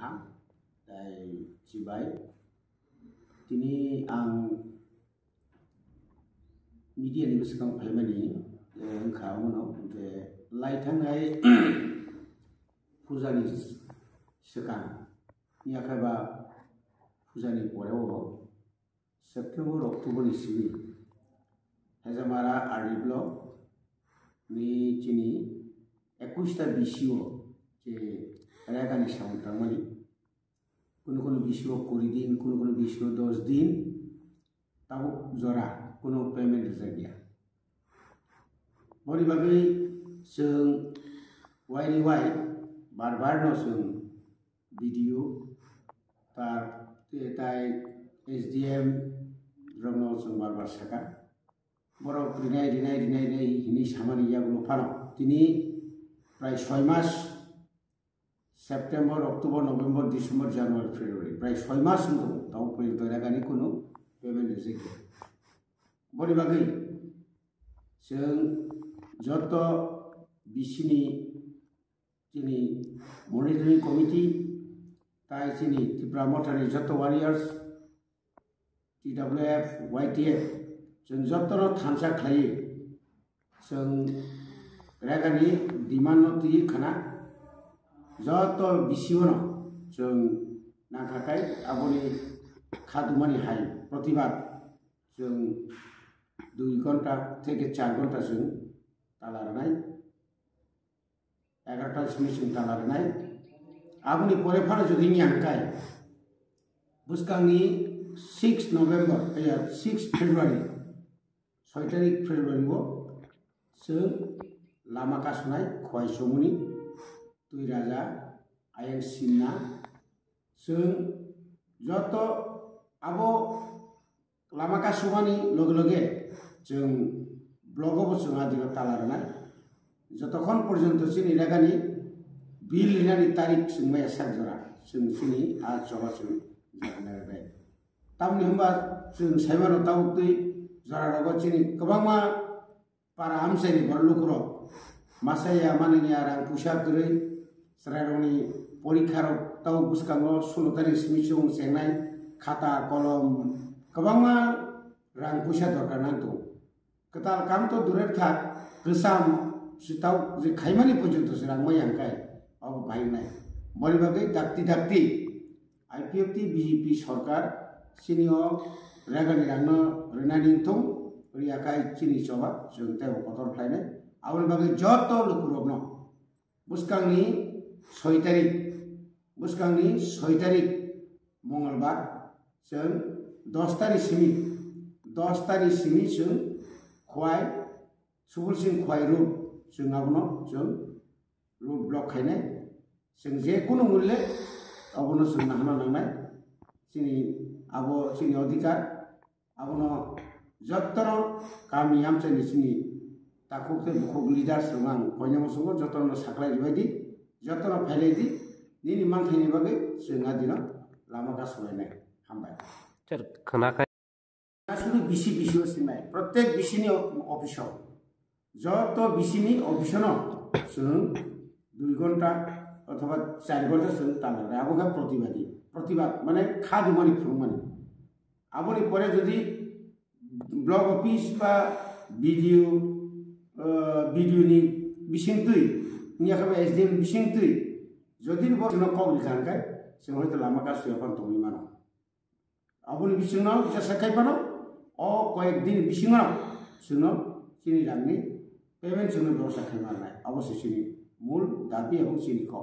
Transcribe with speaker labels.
Speaker 1: Bangha dai Cibai tini ang media ni besikang family engkau no je laitangai pujani sekan ni akaba pujani poreo September October isi hezamara ariblo ni chini 21টা BCO যে রাগানি সামন্তমনি কোন BCO 20 দিন কোন BCO 10 দিন তাও জরা কোন payment জায়গা বড়ি বাগै जों वाइ बार न जों भिडिअ तार ताइ SDM रंग जों बार साका बरफ रिनाय हिनि सामानि यागुलो फानो तिनि प्राय 6 मास September October November December January February प्राय 6 मास दं दाउ फैल तरागानि कुनु पेमेन्ट जायगा बडि बागै जों जत बिसिनि जिनि मनिटरिं कमिटि ताइ जिनि त्रिपुरा मथारि जत वारियर्स TWF YTF जों जतनो थामसा खायो जों रागानि डिमान्ड नति खाना जत बिसिवनो जों नाखाखाय आबनि खादुमानि हाय प्रतिबाद जों 2 घन्टा থেকে 4 घन्टा जों तालारनाय 11टा सिमिसिं तालारनाय आबनि परे फाना जुदि न्यांखाय बुसकांनि 6 नभेम्बर 6 फेब्रुवारि 6 तारिख फेब्रुवारि वो जों लामा कासनाय खवाय समनि दुई राजा आयन सिन्ना जों जत आबो लामा कासुमानि लगे लगे जों ब्लगआव जों आदिल तालारनाय जतखन पर्यन्त जोंनि रागानि बिल लिरनायनि तारिख जों माया सागजरा जों जोंनि आज जबा जों जानाय तामनि होमबा जों साइमानो ताउतै जरा रग जोंनि गोबांमा पारा हामसायनि बरलुखुर मासाया माननिया रां फैसा गरै सरायरंनि परीक्षार ताउ बुसकांगो 16 तारिख सिमिसिं जेंनाय खाता कलम गोबांमा रां फैसा दरकार नांगौ कताल काम तो दुरे था गोसाम सिताव जे खाइमानि पर्यन्त रां मायांखाय अब बायनाय बरि बागै दाक्ति IPFT BJP सरकार सिनियो रागानि रांनो रेनानि थं रियाखाय चिनि चबा जों ताव पतर फ्लायनाय आबनि बागै जत लुकुरबनो बुसकांनि 6 तारिख मंगलबार जों 10 तारिख सिमि जों खवाय सुबुलसिं खवाय रूप जों आबनो जों रूप ब्लक खायनाय जों जेकुनु मूल्य आबनो जों नाहना नांनाय जोंनि आबो जोंनि अधिकार आबनो जत्तनो गामि आमचानि जोंनि ताकुते बुखुग लिडार्स रंगां बयनामसंगो जत्तनो साख्लाय बायदि जत्तनो फायलायदि निनि मानथायनि बागै जों आदिनो लामा गासलायनाय हामबाय
Speaker 2: सर खोनाखाय
Speaker 1: गासैबो बिसि सिनाय प्रत्येक बिसिनि अफिसाव जत बिसिनि अफिसाव जों 2 घन्टा अथवा 4 घन्टा जों तालारनाय आबोगा प्रतिबाद माने खादुमानि फुरुमानि आबनि परे जदि ब्लक अफिस बा भिडिअनि बिसिंतुइ नियाखाबा SDM बिसिंतुइ जदि बरनो कवरि खानखाय जों हयतो लामा गासुया फान तंनि मानो आबनि बिसिंनाव जासाखाय पानो अ कयेक दिन बिसिंनाव जोंनो चिनि रांनि पेमेन्ट जोंनो व्यवस्था खालामनाय अबश्य चिनि मूल दाबि एबं चिनि क